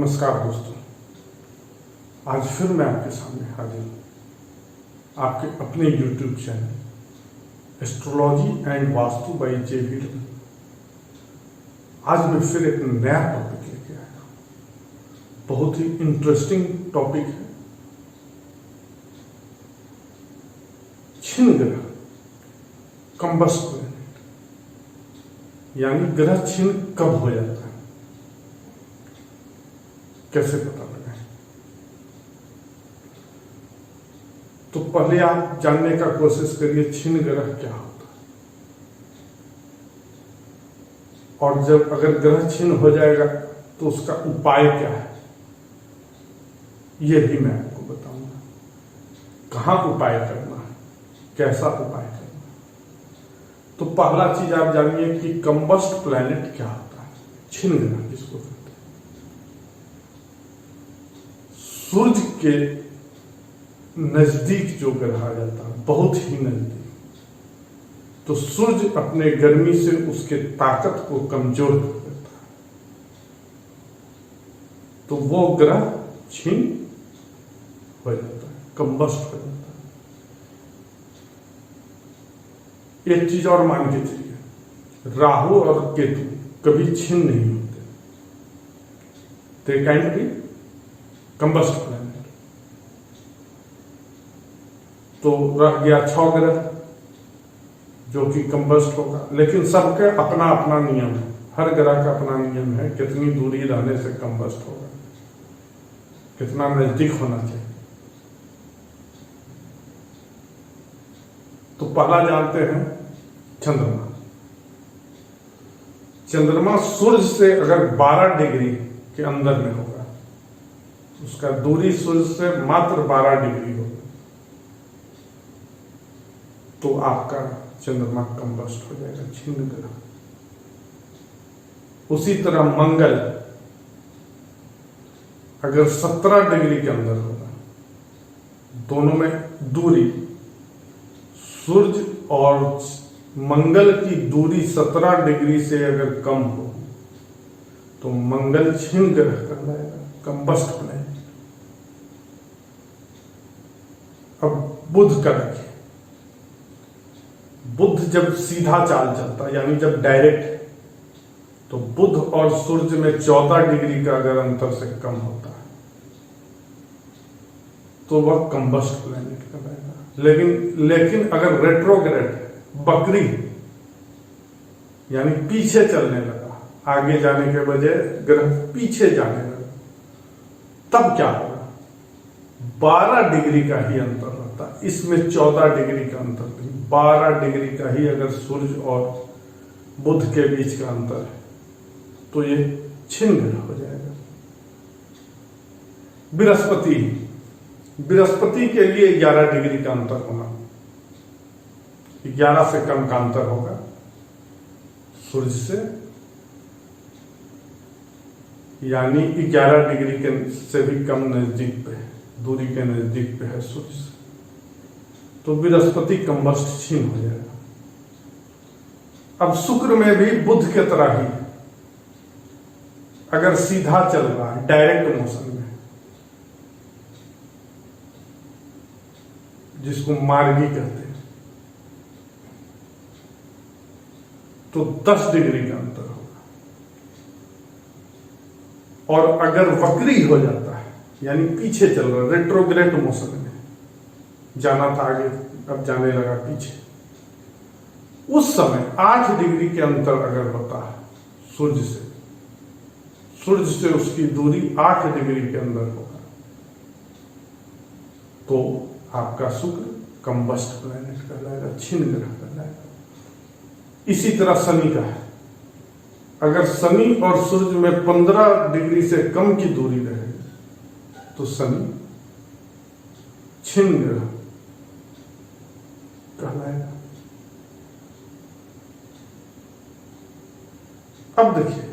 नमस्कार दोस्तों, आज फिर मैं आपके सामने हाजिर हूँ आपके अपने YouTube channel astrology and vastu by J V. Ravi. आज मैं फिर एक नया टॉपिक लेके आया हूँ। बहुत ही इंटरेस्टिंग टॉपिक है। छिन्न ग्रह, कंबस्ट प्लैनेट, यानी ग्रह छिन्न कब हो जाता है, कैसे पता लगाएं। तो पहले आप जानने का कोशिश करिए छिन्न ग्रह क्या होता है, और जब अगर ग्रह छिन्न हो जाएगा तो उसका उपाय क्या है, यह भी मैं आपको बताऊंगा। कहां उपाय करना है, कैसा उपाय करना है। तो पहला चीज आप जानिए कि कंबस्ट प्लैनेट क्या होता है, छिन्न ग्रह किसको कहते हैं। सूर्य के नजदीक जो ग्रह आ जाता है, बहुत ही नजदीक, तो सूर्य अपने गर्मी से उसके ताकत को कमजोर कर देता है, तो वो ग्रह छिन्न हो जाता है, कंबस्ट हो जाता है। एक चीज और मान के चलिए, राहु और केतु कभी छिन्न नहीं होते, they can be combust planet. तो रह गया 6 ग्रह जो कि कंबस्ट होगा, लेकिन सबका अपना अपना नियम है। हर ग्रह का अपना नियम है, कितनी दूरी रहने से कंबस्ट होगा, कितना नजदीक होना चाहिए। तो पहला जानते हैं चंद्रमा। चंद्रमा सूर्य से अगर 12 डिग्री के अंदर में होगा, उसका दूरी सूर्य से मात्र 12 डिग्री होगा, तो आपका चंद्रमा कंबस्ट हो जाएगा, छिन्न ग्रह। उसी तरह मंगल अगर 17 डिग्री के अंदर होगा, दोनों में दूरी, सूर्य और मंगल की दूरी 17 डिग्री से अगर कम हो तो मंगल छिन्न ग्रह कहलाएगा, कंबस्ट प्लैनेट। अब बुध का देखिए, बुध जब सीधा चाल चलता है, यानी जब डायरेक्ट, तो बुध और सूर्य में 14 डिग्री का अगर अंतर से कम होता है तो वह कंबस्ट प्लैनेट कहलाएगा। लेकिन अगर रेट्रोग्रेड, बकरी, यानी पीछे चलने लगा, आगे जाने के बजाय ग्रह पीछे जाने लगा, तब क्या होगा, 12 डिग्री का ही अंतर रहता है। इसमें 14 डिग्री का अंतर नहीं, 12 डिग्री का ही अगर सूर्य और बुध के बीच का अंतर है तो ये छिन्न ग्रह हो जाएगा। बृहस्पति के लिए 11 डिग्री का अंतर होना, 11 से कम का अंतर होगा सूर्य से, यानी 11 डिग्री के से भी कम नजदीक पे है, दूरी के नजदीक पे है सूर्य से, तो बृहस्पति कंबस्ट छिन्न हो जाएगा। अब शुक्र में भी बुध के तरह ही, अगर सीधा चल रहा है डायरेक्ट मोशन में, जिसको मार्गी कहते हैं, तो 10 डिग्री का अंतर होगा। और अगर वक्री हो जाता है, यानी पीछे चल रहा है, रेट्रोग्रेड मोशन में, जाना था आगे, अब जाने लगा पीछे, उस समय 8 डिग्री के अंतर अगर होता है सूर्य से उसकी दूरी 8 डिग्री के अंदर होगा, तो आपका शुक्र कंबस्ट प्लैनेट कहलाएगा, छिन्न ग्रह कहलाएगा। इसी तरह शनि का है, अगर शनि और सूर्य में 15 डिग्री से कम की दूरी रहेगी तो शनि छिन्न ग्रह कहलाएगा। अब देखिए,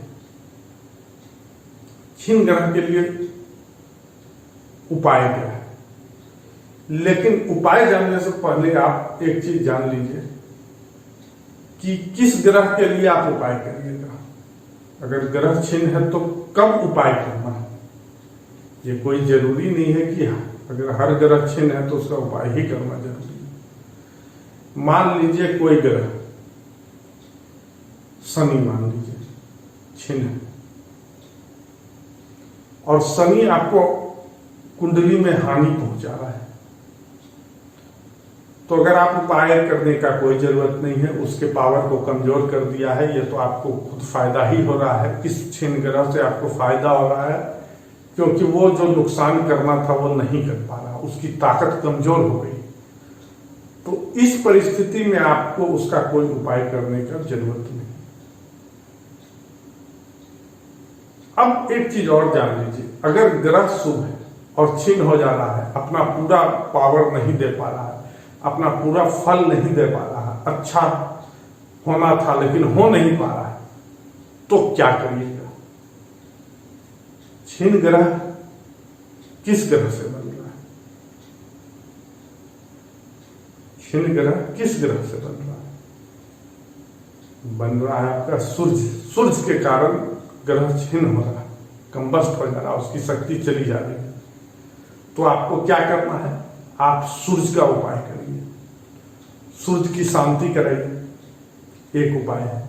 छिन्न ग्रह के लिए उपाय क्या है, लेकिन उपाय जानने से पहले आप एक चीज जान लीजिए कि किस ग्रह के लिए आप उपाय करिएगा। अगर ग्रह छिन्न है तो कब उपाय करना है, ये कोई जरूरी नहीं है कि अगर हर ग्रह छिन्न है तो उसका उपाय ही करना जरूरी है। मान लीजिए कोई ग्रह, शनि मान लीजिए छिन्न है, और शनि आपको कुंडली में हानि पहुंचा रहा है, तो अगर आप उपाय करने का कोई जरूरत नहीं है, उसके पावर को कमजोर कर दिया है, ये तो आपको खुद फायदा ही हो रहा है। किस छिन्न ग्रह से आपको फायदा हो रहा है? क्योंकि वो जो नुकसान करना था वो नहीं कर पा रहा, उसकी ताकत कमजोर हो गई। तो इस परिस्थिति में आपको उसका कोई उपाय करने का जरूरत नहीं। अब एक चीज और जान लीजिए, अगर ग्रह शुभ है और छिन्न हो जा रहा है, अपना पूरा पावर नहीं दे पा रहा है, अपना पूरा फल नहीं दे पा रहा है, अच्छा होना था लेकिन हो नहीं पा रहा है, तो क्या करिएगा? छिन्न ग्रह किस ग्रह से बन रहा है? छिन्न ग्रह किस ग्रह से बन रहा है? बन रहा है आपका सूर्य। सूर्य के कारण ग्रह छिन्न हो रहा है, कंबस्ट हो जा रहा है, उसकी शक्ति चली जा रही है। तो आपको क्या करना है? आप सूर्य का उपाय करिए, सूर्य की शांति कराइए। एक उपाय है,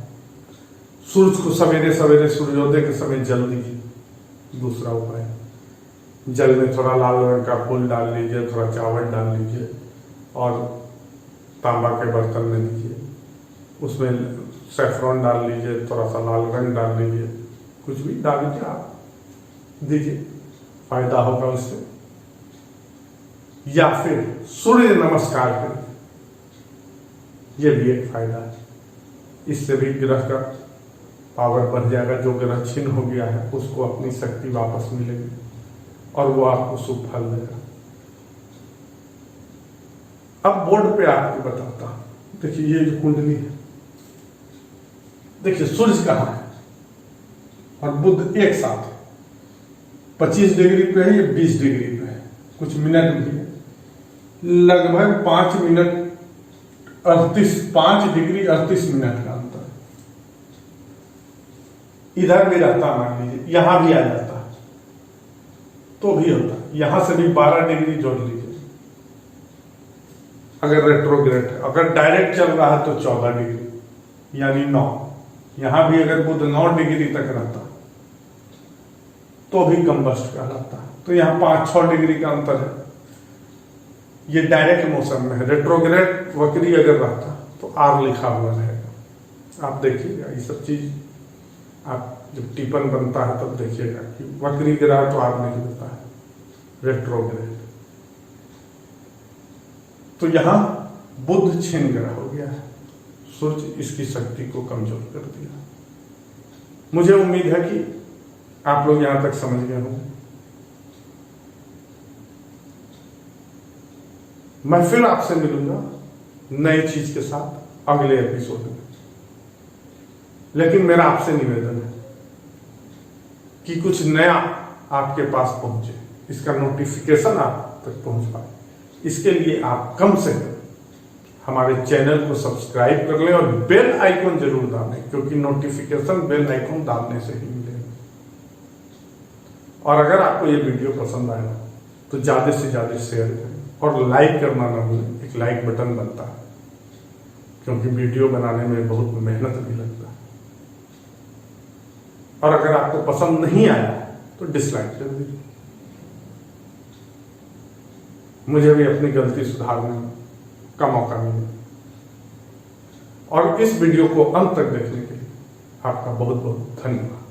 सूर्य को सवेरे सवेरे सूर्योदय के समय जल दीजिए। दूसरा उपाय, जल में थोड़ा लाल रंग का फूल डाल लीजिए, थोड़ा चावल डाल लीजिए और तांबा के बर्तन में लीजिए, उसमें सैफरॉन डाल लीजिए, थोड़ा सा लाल रंग डाल लीजिए, कुछ भी डाल लीजिए, आप दीजिए, फायदा होगा उससे। या फिर सूर्य नमस्कार करिए, यह भी एक फायदा है। इससे भी ग्रह का पावर बढ़ जाएगा। जो ग्रह छिन्न हो गया है उसको अपनी शक्ति वापस मिलेगी और वो आपको शुभ फल देगा। अब बोर्ड पे आपको बताता हूं। देखिए ये जो कुंडली है, देखिए सूर्य कहां है और बुध एक साथ है, 25 डिग्री पे है, ये 20 डिग्री पे है, कुछ मिनट भी है, लगभग 5 डिग्री 38 मिनट का अंतर। इधर भी रहता, मान लीजिए यहां भी आ जाता तो भी होता, यहां से भी 12 डिग्री जोड़ लीजिए अगर रेट्रोग्रेड है। अगर डायरेक्ट चल रहा है तो 14 डिग्री यानी 9। यहां भी अगर बुध 9 डिग्री तक रहता तो भी कंबस्ट कहलाता। तो यहां 5-6 डिग्री का अंतर है। ये डायरेक्ट मोशन में है। रेट्रोग्रेड वक्री अगर रहता तो आर लिखा हुआ रहेगा। आप देखिएगा ये सब चीज, आप जब टिफन बनता है तब देखिएगा कि वक्री ग्रह तो आर नहीं होता है, रेट्रोग्रेड। तो यहां बुध छिन्न ग्रह हो गया है, सूर्य इसकी शक्ति को कमजोर कर दिया। मुझे उम्मीद है कि आप लोग यहां तक समझ गए होंगे। मैं फिर आपसे मिलूंगा नई चीज के साथ अगले एपिसोड में। लेकिन मेरा आपसे निवेदन है कि कुछ नया आपके पास पहुंचे, इसका नोटिफिकेशन आप तक पहुंच पाए। इसके लिए आप कम से कम हमारे चैनल को सब्सक्राइब कर लें और बेल आइकन जरूर डालें, क्योंकि नोटिफिकेशन बेल आइकन डालने से ही मिलेगा। और अगर आपको ये वीडियो पसंद आया तो ज्यादा से ज्यादा शेयर करें और लाइक करना ना भूलें। एक लाइक बटन बनता है, क्योंकि वीडियो बनाने में बहुत मेहनत भी लगता है। और अगर आपको पसंद नहीं आया तो डिसलाइक कर दीजिए, मुझे भी अपनी गलती सुधारने का मौका मिले। और इस वीडियो को अंत तक देखने के लिए आपका बहुत बहुत धन्यवाद।